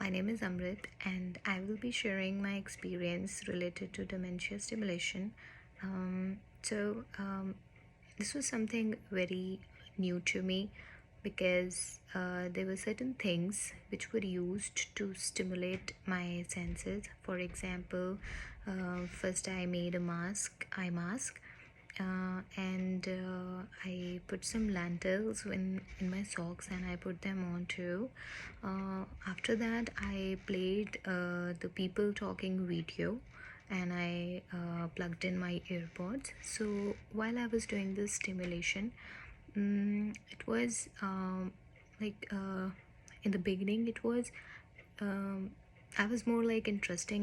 My name is Amrit, and I will be sharing my experience related to dementia stimulation. This was something very new to me because there were certain things which were used to stimulate my senses. For example, first I made eye mask, and I put some lentils in my socks and I put them on too. After that, I played the people talking video and I plugged in my earpods. So while I was doing this stimulation, it was in the beginning, it was um, I was more like interested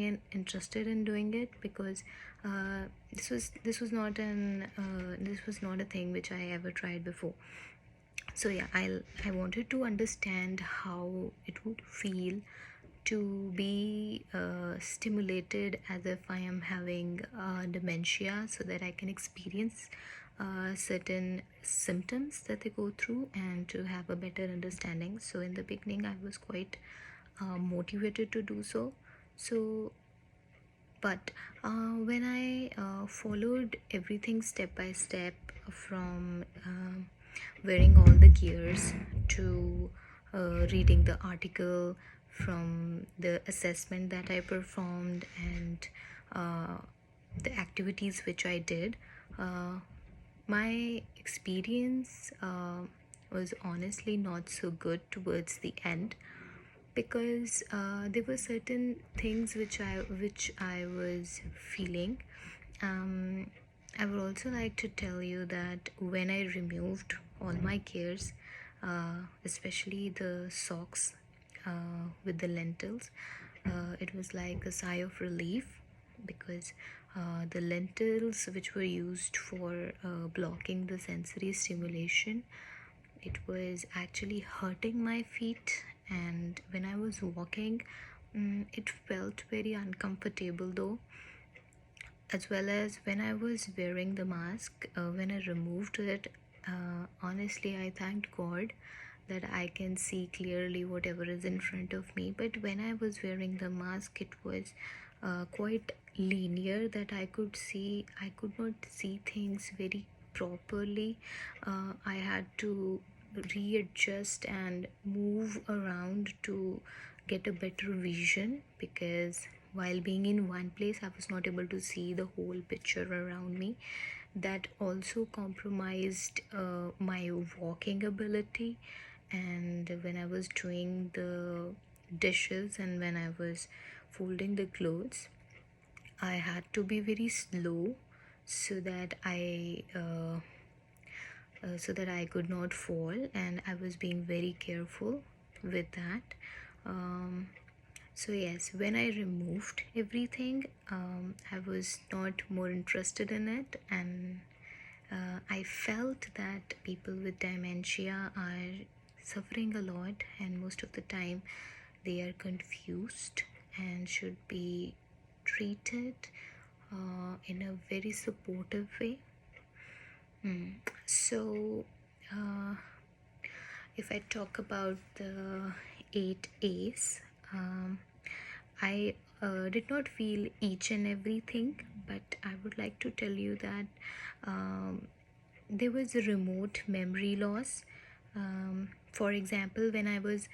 in doing it because this was not a thing which I ever tried before. So yeah, I wanted to understand how it would feel to be stimulated as if I am having dementia, so that I can experience certain symptoms that they go through and to have a better understanding. So in the beginning, I was quite motivated to do so. But when I followed everything step by step, from wearing all the gears to reading the article, from the assessment that I performed, and uh, the activities which I did, uh, my experience was honestly not so good towards the end, because there were certain things which I was feeling. Um, I would also like to tell you that when I removed all my gears, especially the socks with the lentils, it was like a sigh of relief, because the lentils which were used for blocking the sensory stimulation, it was actually hurting my feet, and when I was walking, it felt very uncomfortable though. As well as when I was wearing the mask, when I removed it, honestly I thanked God that I can see clearly whatever is in front of me. But when I was wearing the mask, it was quite linear, that I could not see things very properly. I had to readjust and move around to get a better vision, because while being in one place, I was not able to see the whole picture around me. That also compromised my walking ability. And when I was doing the dishes and when I was folding the clothes, I had to be very slow, so that I could not fall, and I was being very careful with that. Um, so yes, when I removed everything, I was not more interested in it, and I felt that people with dementia are suffering a lot, and most of the time they are confused and should be treated in a very supportive way. So, uh, if I talk about the 8 A's, I did not feel each and everything, but I would like to tell you that there was a remote memory loss. For example, when I was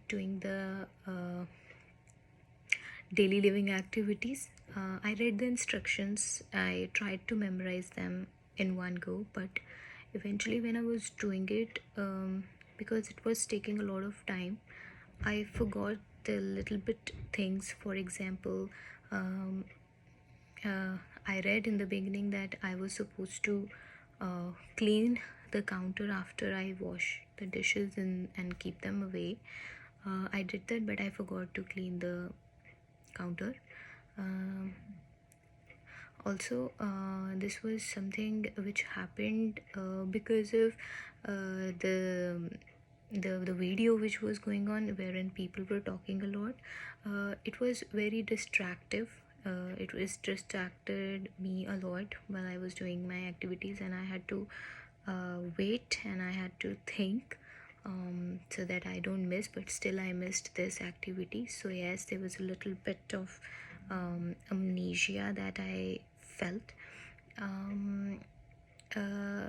doing the daily living activities, I read the instructions, I tried to memorize them in one go, but eventually, when I was doing it, because it was taking a lot of time, I forgot the little bit things. For example, um, I read in the beginning that I was supposed to clean the counter after I wash the dishes and keep them away. I did that, but I forgot to clean the counter. Um, this was something which happened because of the video which was going on, wherein people were talking a lot. It was very distractive. It was distracted me a lot while I was doing my activities, and I had to wait and I had to think so that I don't miss, but still I missed this activity. So yes, there was a little bit of amnesia that I felt.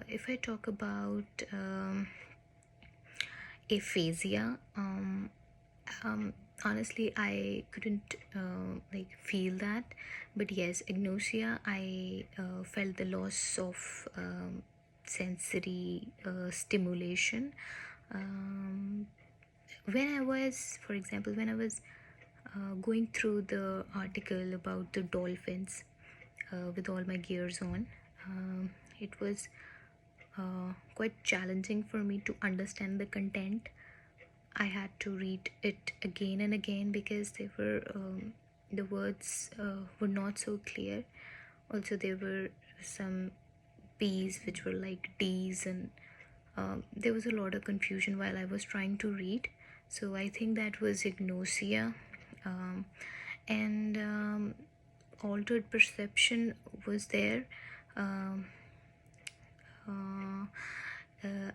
If I talk about aphasia, honestly I couldn't like feel that, but yes, agnosia, I felt the loss of sensory stimulation. When I was, for example, when I was going through the article about the dolphins with all my gears on, it was quite challenging for me to understand the content. I had to read it again and again because they were the words were not so clear. Also, there were some P's which were like D's, and there was a lot of confusion while I was trying to read. So I think that was agnosia, and altered perception was there. Um,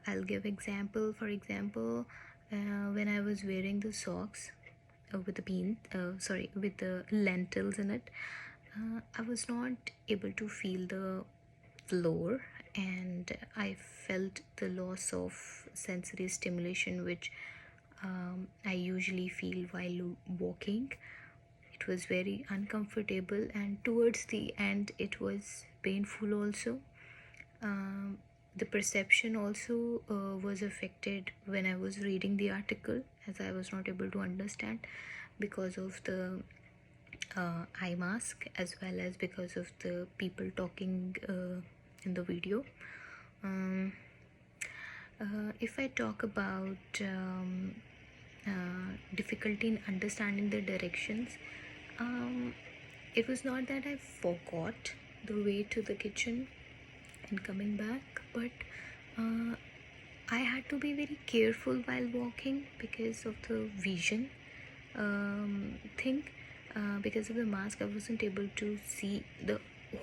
I'll give example. For example, when I was wearing the socks with the with the lentils in it, I was not able to feel the floor, and I felt the loss of sensory stimulation, which I usually feel while walking. It was very uncomfortable, and towards the end, it was painful also. um, the perception also was affected when I was reading the article, as I was not able to understand because of the eye mask, as well as because of the people talking in the video. um, if I talk about difficulty in understanding the directions, um, it was not that I forgot the way to the kitchen and coming back, but uh, I had to be very careful while walking because of the vision thing. Because of the mask, I wasn't able to see the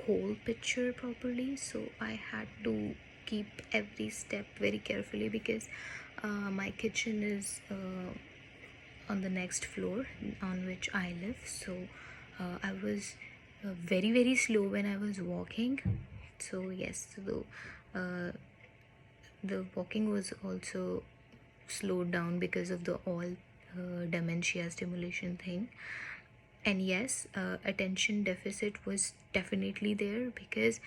whole picture properly, so I had to keep every step very carefully because my kitchen is on the next floor on which I live. So I was very slow when I was walking. So yes, so the walking was also slowed down because of the all dementia stimulation thing. And yes, attention deficit was definitely there because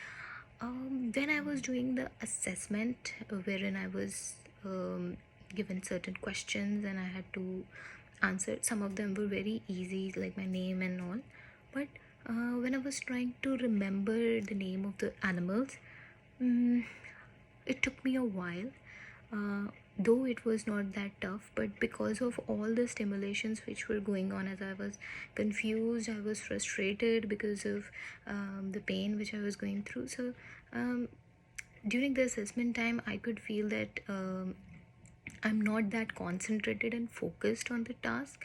when I was doing the assessment, wherein I was given certain questions and I had to answer. Some of them were very easy, like my name and all, but when I was trying to remember the name of the animals, mm, it took me a while. Though it was not that tough, but because of all the stimulations which were going on, as I was confused, I was frustrated because of the pain which I was going through. So during the assessment time, I could feel that I'm not that concentrated and focused on the task.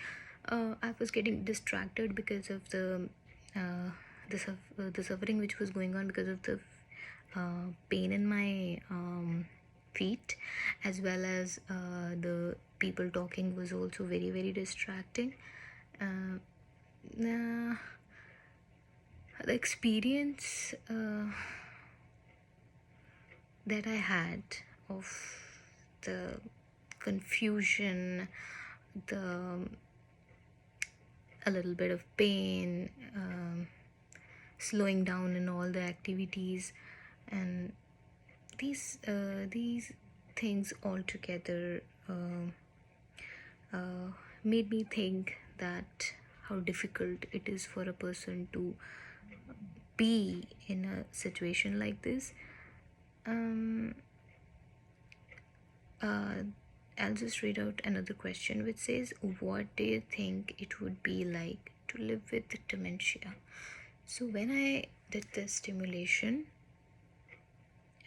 I was getting distracted because of the suffering which was going on because of the pain in my feet, as well as the people talking was also very distracting. Uh, uh, the experience that I had of the confusion, the a little bit of pain, slowing down in all the activities, and these things all together made me think that how difficult it is for a person to be in a situation like this. um, uh, I'll just read out another question which says, what do you think it would be like to live with dementia? So when I did this stimulation,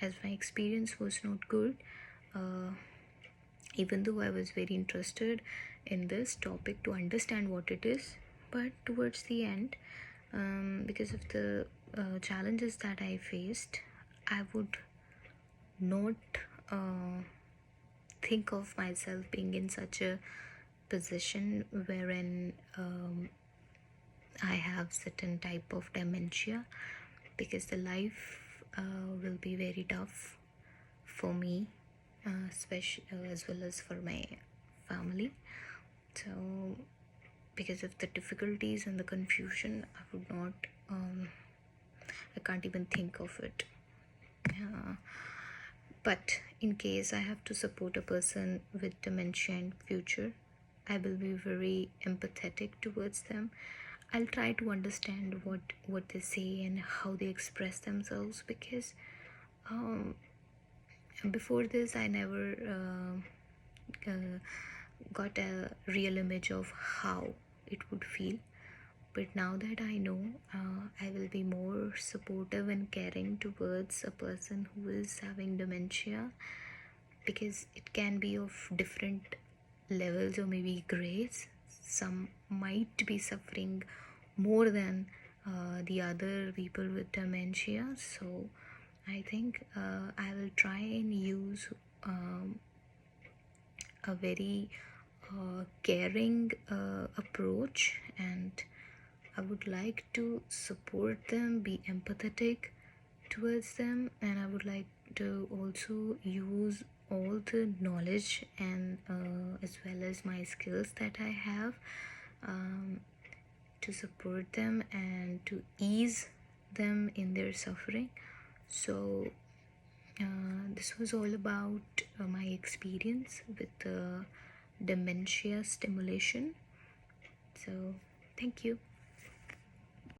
as my experience was not good, even though I was very interested in this topic to understand what it is, but towards the end, because of the challenges that I faced, I would not think of myself being in such a position wherein I have certain type of dementia, because the life will be very tough for me, especially as well as for my family. So because of the difficulties and the confusion, I would not I can't even think of it. But in case I have to support a person with dementia in future, I will be very empathetic towards them. I'll try to understand what they say and how they express themselves, because before this I never got a real image of how it would feel. But now that I know, I will be more supportive and caring towards a person who is having dementia, because it can be of different levels or maybe grades. Some might be suffering more than the other people with dementia. So I think I will try and use a very caring approach, and I would like to support them, be empathetic towards them, and I would like to also use all the knowledge and as well as my skills that I have to support them and to ease them in their suffering. So this was all about my experience with dementia stimulation. So thank you.